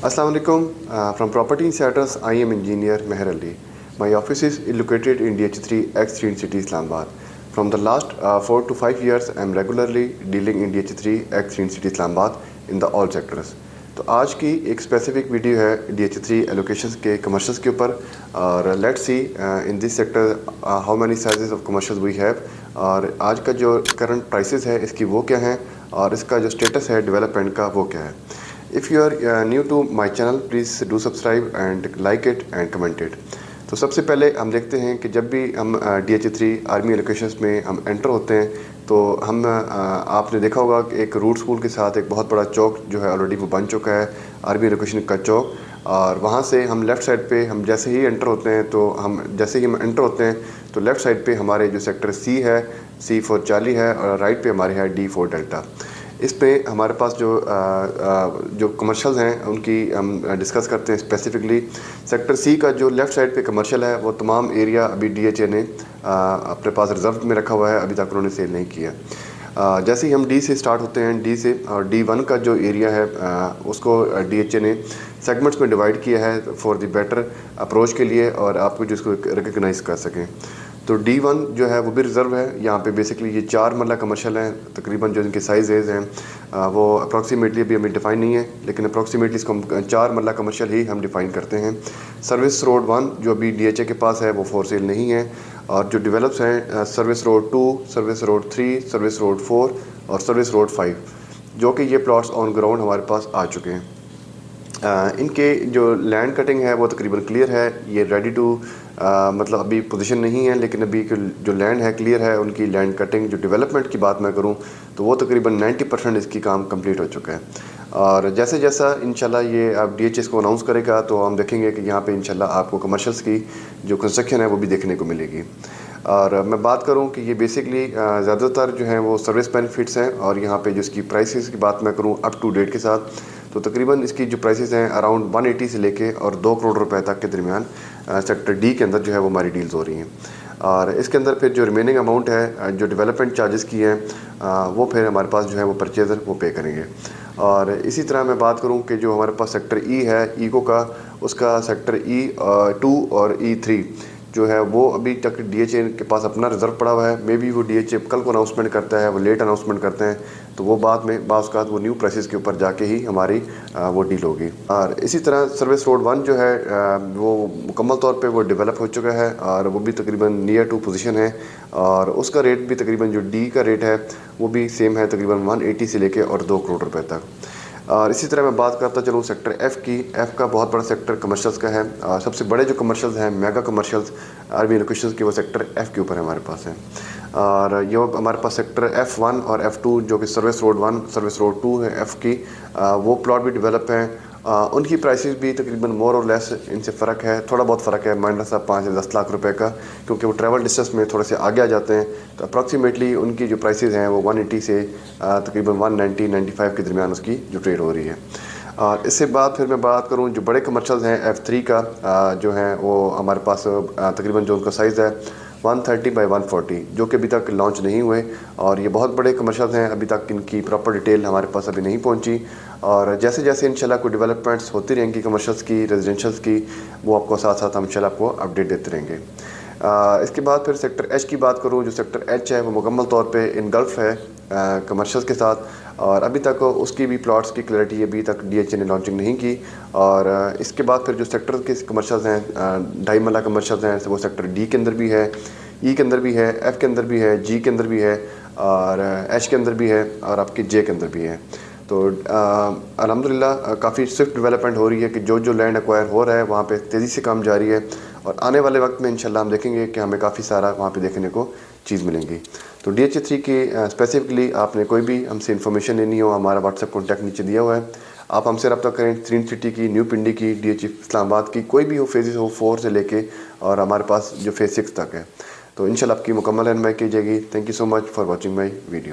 Assalamu alaikum. From Property Insiders, I am engineer Meher Ali. My office is located in DH3 X3 City, Islamabad. From the last 4 to 5 years, I am regularly dealing in DH3 X3 City, Islamabad in the all sectors. تو آج کی ایک specific video ہے DH3 allocations کے commercials کے اوپر، اور let see in this sector how many sizes of commercials we have, اور آج کا جو کرنٹ پرائسز ہے اس کی وہ کیا ہیں، اور اس کا جو اسٹیٹس ہے ڈیولپمنٹ کا وہ کیا ہے۔ If you are new to my channel, please do subscribe and like it and comment it. تو سب سے پہلے ہم دیکھتے ہیں کہ جب بھی ہم DH3 آرمی ایلوکیشنز میں ہم انٹر ہوتے ہیں تو ہم آپ نے دیکھا ہوگا کہ ایک روٹ سکول کے ساتھ ایک بہت بڑا چوک جو ہے آلریڈی وہ بن چکا ہے، آرمی ایلوکیشن کا چوک، اور وہاں سے ہم لیفٹ سائڈ پہ ہم جیسے ہی انٹر ہوتے ہیں تو لیفٹ سائڈ پہ ہمارے جو سیکٹر C ہے، C4 چارلی ہے، اور رائٹ پہ ہمارے ہے D4 ڈیلٹا۔ اس پہ ہمارے پاس جو کمرشلز ہیں ان کی ہم ڈسکس کرتے ہیں اسپیسیفکلی۔ سیکٹر C کا جو لیفٹ سائڈ پہ کمرشل ہے وہ تمام ایریا ابھی DHA نے اپنے پاس ریزرو میں رکھا ہوا ہے، ابھی تک انہوں نے سیل نہیں کیا۔ جیسے ہی ہم D سے سٹارٹ ہوتے ہیں، D سے، اور D1 کا جو ایریا ہے اس کو DHA نے سیگمنٹس میں ڈیوائڈ کیا ہے فار دی بیٹر اپروچ کے لیے، اور آپ کو جس کو ریکگنائز کر سکیں۔ تو D1 جو ہے وہ بھی ریزرو ہے، یہاں پہ بیسکلی یہ 4 مرلہ کمرشل ہیں، تقریباً جو ان کے سائزز ہیں وہ اپروکسیمیٹلی ابھی ہمیں ڈیفائن نہیں ہے، لیکن اپروکسیمیٹلی اس کو 4 مرلہ کمرشل ہی ہم ڈیفائن کرتے ہیں۔ سروس روڈ 1 جو ابھی DHA کے پاس ہے وہ فور سیل نہیں ہے، اور جو ڈیولپس ہیں service road 2، service road 3، service road 4 اور سروس روڈ 5، جو کہ یہ پلاٹس آن گراؤنڈ ہمارے پاس آ چکے ہیں۔ ان کے جو لینڈ کٹنگ ہے وہ تقریباً کلیئر ہے، یہ ریڈی ٹو مطلب ابھی پوزیشن نہیں ہے، لیکن ابھی جو لینڈ ہے کلیئر ہے ان کی لینڈ کٹنگ۔ جو ڈیولپمنٹ کی بات میں کروں تو وہ تقریباً 90% اس کی کام کمپلیٹ ہو چکا ہے، اور جیسے جیسا انشاءاللہ یہ اب DHA اس کو اناؤنس کرے گا تو ہم دیکھیں گے کہ یہاں پہ انشاءاللہ آپ کو کمرشلز کی جو کنسٹرکشن ہے وہ بھی دیکھنے کو ملے گی۔ اور میں بات کروں کہ یہ بیسکلی زیادہ تر جو ہیں وہ سروس بینیفٹس ہیں، اور یہاں پہ جو اس کی پرائسز کی بات میں کروں اپ ٹو ڈیٹ کے ساتھ تو تقریباً اس کی جو پرائسز ہیں اراؤنڈ 180 سے لے کے اور 2 کروڑ روپے تک کے درمیان سیکٹر D کے اندر جو ہے وہ ہماری ڈیلز ہو رہی ہیں۔ اور اس کے اندر پھر جو ریمیننگ اماؤنٹ ہے جو ڈیولپمنٹ چارجز کی ہیں وہ پھر ہمارے پاس جو ہے وہ پرچیزر وہ پے کریں گے۔ اور اسی طرح میں بات کروں کہ جو ہمارے پاس سیکٹر E ہے ایکو کا، اس کا سیکٹر E2 اور E3 جو ہے وہ ابھی تک DHA کے پاس اپنا ریزرو پڑا ہوا ہے۔ مے بی وہ DHA کل کو اناؤنسمنٹ کرتا ہے، وہ لیٹ اناؤنسمنٹ کرتے ہیں، تو وہ بعد میں بعض اوقات وہ نیو پرائسز کے اوپر جا کے ہی ہماری وہ ڈیل ہوگی۔ اور اسی طرح سروس روڈ 1 جو ہے وہ مکمل طور پہ وہ ڈیولپ ہو چکا ہے، اور وہ بھی تقریباً نیئر ٹو پوزیشن ہے، اور اس کا ریٹ بھی تقریباً جو D کا ریٹ ہے وہ بھی سیم ہے، تقریباً 180 سے لے کے اور 2 کروڑ روپے تک۔ اور اسی طرح میں بات کرتا چلوں سیکٹر F کی۔ F کا بہت بڑا سیکٹر کمرشلز کا ہے، اور سب سے بڑے جو کمرشلز ہیں میگا کمرشلز آرمی ایلوکیشنز کے وہ سیکٹر F کے اوپر ہمارے پاس ہیں۔ اور یہ ہمارے پاس سیکٹر F1 اور F2 جو کہ سروس روڈ 1، سروس روڈ 2 ہے F کی، وہ پلاٹ بھی ڈیولپ ہیں۔ ان کی پرائسز بھی تقریباً مور اور لیس ان سے فرق ہے، تھوڑا بہت فرق ہے، مائنس 5 سے 10 لاکھ روپے کا، کیونکہ وہ ٹریول ڈسٹینس میں تھوڑے سے آگے آ جاتے ہیں، تو اپروکسیمیٹلی ان کی جو پرائسز ہیں وہ 180 سے تقریباً 190-95 کے درمیان اس کی جو ٹریڈ ہو رہی ہے۔ اور اس سے بعد پھر میں بات کروں جو بڑے کمرشلز ہیں F3 کا، جو ہیں وہ ہمارے پاس تقریباً جو ان کا سائز ہے 130x140، جو کہ ابھی تک لانچ نہیں ہوئے، اور یہ بہت بڑے کمرشلز ہیں، ابھی تک ان کی پراپر ڈیٹیل ہمارے پاس ابھی نہیں پہنچی، اور جیسے جیسے انشاءاللہ کوئی ڈیولپمنٹس ہوتی رہیں گی کمرشلز کی، ریزیڈینشلز کی، وہ آپ کو ساتھ ساتھ ہم انشاءاللہ آپ کو اپڈیٹ دیتے رہیں گے۔ اس کے بعد پھر سیکٹر H کی بات کروں، جو سیکٹر H ہے وہ مکمل طور پہ انگلف ہے کمرشلز کے ساتھ، اور ابھی تک اس کی بھی پلاٹس کی کلیئرٹی ابھی تک DHA نے لانچنگ نہیں کی۔ اور اس کے بعد پھر جو سیکٹر کے کمرشلز ہیں 2.5 مرلہ کمرشلز ہیں، وہ سیکٹر D کے اندر بھی ہے، E کے اندر بھی ہے، F کے اندر بھی ہے، G کے اندر بھی ہے، اور H کے اندر بھی ہے، اور آپ کے J کے اندر بھی ہے۔ تو الحمدللہ کافی سوئفٹ ڈیولپمنٹ ہو رہی ہے کہ جو لینڈ ایکوائر ہو رہا ہے وہاں پہ تیزی سے کام جاری ہے، اور آنے والے وقت میں انشاءاللہ ہم دیکھیں گے کہ ہمیں کافی سارا وہاں پہ دیکھنے کو چیز ملیں گی۔ تو DHA3 کی اسپیسیفکلی آپ نے کوئی بھی ہم سے انفارمیشن لینی ہو، ہمارا واٹس ایپ کانٹیکٹ نیچے دیا ہوا ہے، آپ ہم سے رابطہ کریں۔ 3 سٹی کی، نیو پنڈی کی، DHA اسلام آباد کی، کوئی بھی ہو، فیزز ہو 4 سے لے کے اور ہمارے پاس جو فیز 6 تک ہے، تو انشاءاللہ آپ کی مکمل رہنمائی کی جائے گی۔ Thank you so much for watching my video.